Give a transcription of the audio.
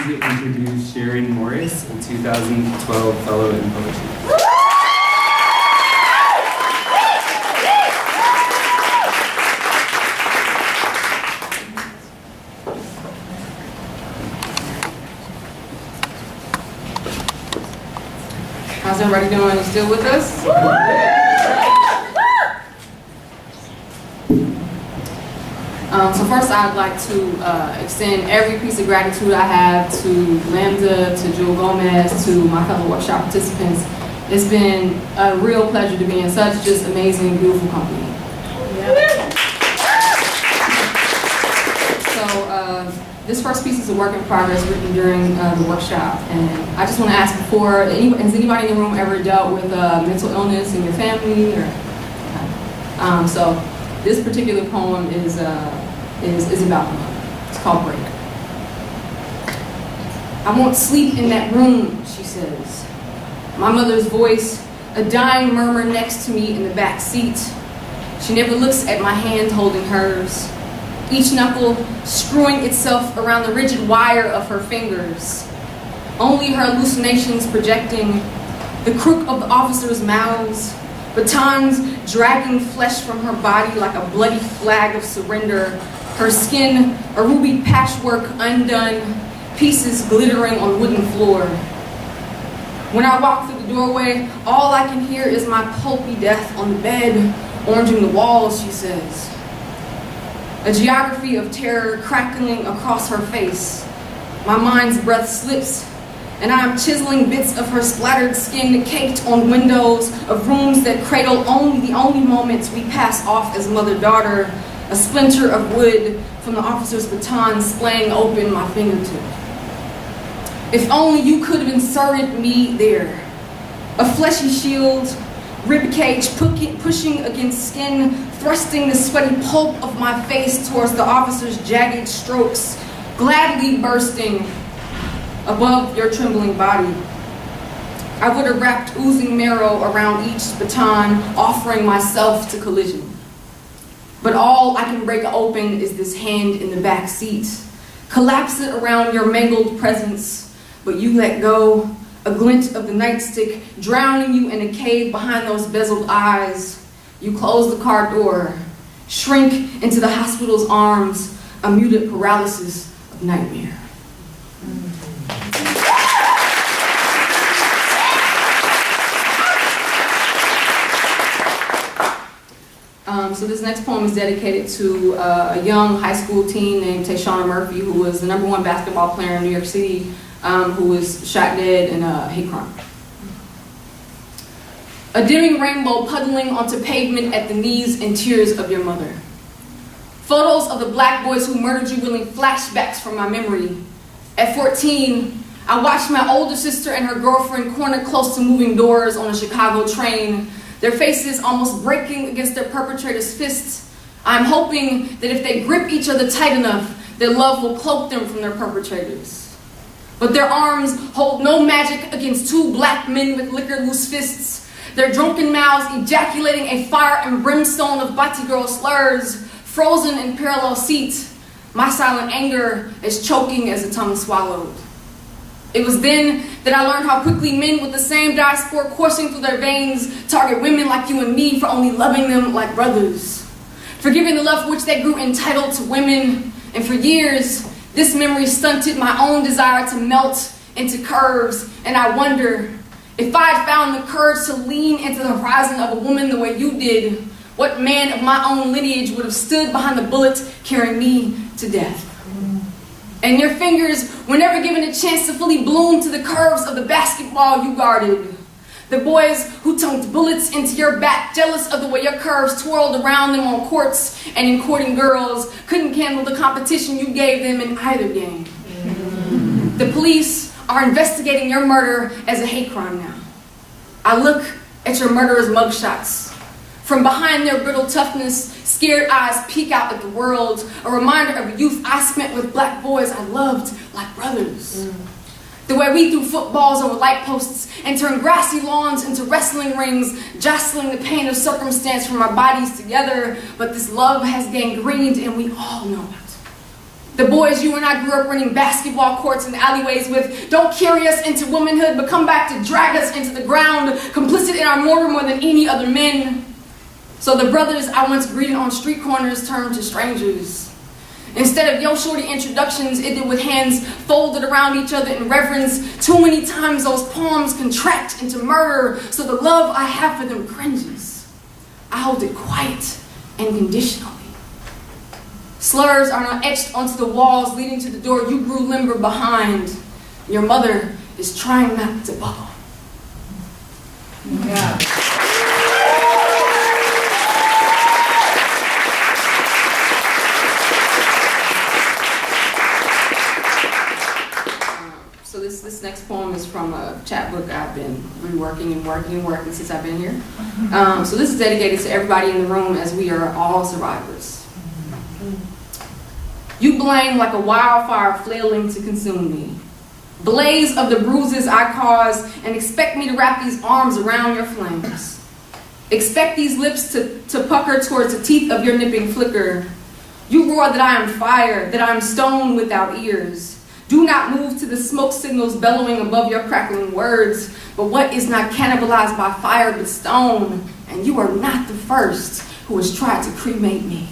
to introduce Charan Morris, a 2012 Fellow in Poetry. How's everybody doing? You still with us? So first I'd like to extend every piece of gratitude I have to Lambda, to Jewel Gomez, to my fellow workshop participants. It's been a real pleasure to be in such just amazing, beautiful company. So this first piece is a work in progress written during the workshop, and I just want to ask before, has anybody in the room ever dealt with mental illness in your family? Or, so this particular poem is about my mother. It's called Break. I won't sleep in that room, she says. My mother's voice, a dying murmur next to me in the back seat. She never looks at my hand holding hers, each knuckle screwing itself around the rigid wire of her fingers. Only her hallucinations projecting, the crook of the officers' mouths, batons dragging flesh from her body like a bloody flag of surrender, her skin a ruby patchwork undone, pieces glittering on wooden floor. When I walk through the doorway, all I can hear is my pulpy death on the bed, oranging the walls, she says. A geography of terror crackling across her face. My mind's breath slips, and I am chiseling bits of her splattered skin caked on windows of rooms that cradle only the only moments we pass off as mother-daughter, a splinter of wood from the officer's baton splaying open my fingertip. If only you could have inserted me there. A fleshy shield, ribcage pushing against skin, thrusting the sweaty pulp of my face towards the officer's jagged strokes, gladly bursting above your trembling body. I would have wrapped oozing marrow around each baton, offering myself to collision. But all I can break open is this hand in the back seat. Collapse it around your mangled presence, but you let go, a glint of the nightstick drowning you in a cave behind those bezeled eyes. You close the car door, shrink into the hospital's arms, a muted paralysis of nightmare. So this next poem is dedicated to a young high school teen named Charan Murphy, who was the #1 basketball player in New York City, who was shot dead in a hate crime. A dimming rainbow puddling onto pavement at the knees and tears of your mother. Photos of the black boys who murdered you reeling flashbacks from my memory. At 14, I watched my older sister and her girlfriend cornered close to moving doors on a Chicago train, their faces almost breaking against their perpetrator's fists. I'm hoping that if they grip each other tight enough, their love will cloak them from their perpetrators. But their arms hold no magic against two black men with liquor-loose fists, their drunken mouths ejaculating a fire and brimstone of Bati girl slurs, frozen in parallel seats. My silent anger as choking as a tongue swallowed. It was then that I learned how quickly men with the same diaspora coursing through their veins target women like you and me for only loving them like brothers, for giving the love for which they grew entitled to women. And for years, this memory stunted my own desire to melt into curves, and I wonder, if I'd found the courage to lean into the horizon of a woman the way you did, what man of my own lineage would have stood behind the bullet carrying me to death? And your fingers were never given a chance to fully bloom to the curves of the basketball you guarded. The boys who tunked bullets into your back, jealous of the way your curves twirled around them on courts and in courting girls, couldn't handle the competition you gave them in either game. The police are investigating your murder as a hate crime now. I look at your murderer's mugshots. From behind their brittle toughness, scared eyes peek out at the world, a reminder of a youth I spent with black boys I loved like brothers. The way we threw footballs over light posts and turned grassy lawns into wrestling rings, jostling the pain of circumstance from our bodies together, but this love has gangrened and we all know it. The boys you and I grew up running basketball courts and alleyways with don't carry us into womanhood, but come back to drag us into the ground, complicit in our mortar more than any other men. So the brothers I once greeted on street corners turned to strangers. Instead of yo shorty introductions, it did with hands folded around each other in reverence. Too many times those palms contract into murder, so the love I have for them cringes. I hold it quiet and conditionally. Slurs are now etched onto the walls leading to the door you grew limber behind. Your mother is trying not to buckle. Yeah. So this next poem is from a chapbook I've been reworking and working since I've been here. So this is dedicated to everybody in the room, as we are all survivors. You blame like a wildfire flailing to consume me. Blaze of the bruises I cause, and expect me to wrap these arms around your flames. Expect these lips to pucker towards the teeth of your nipping flicker. You roar that I am fire, that I am stone without ears. Do not move to the smoke signals bellowing above your crackling words, but what is not cannibalized by fire but stone? And you are not the first who has tried to cremate me.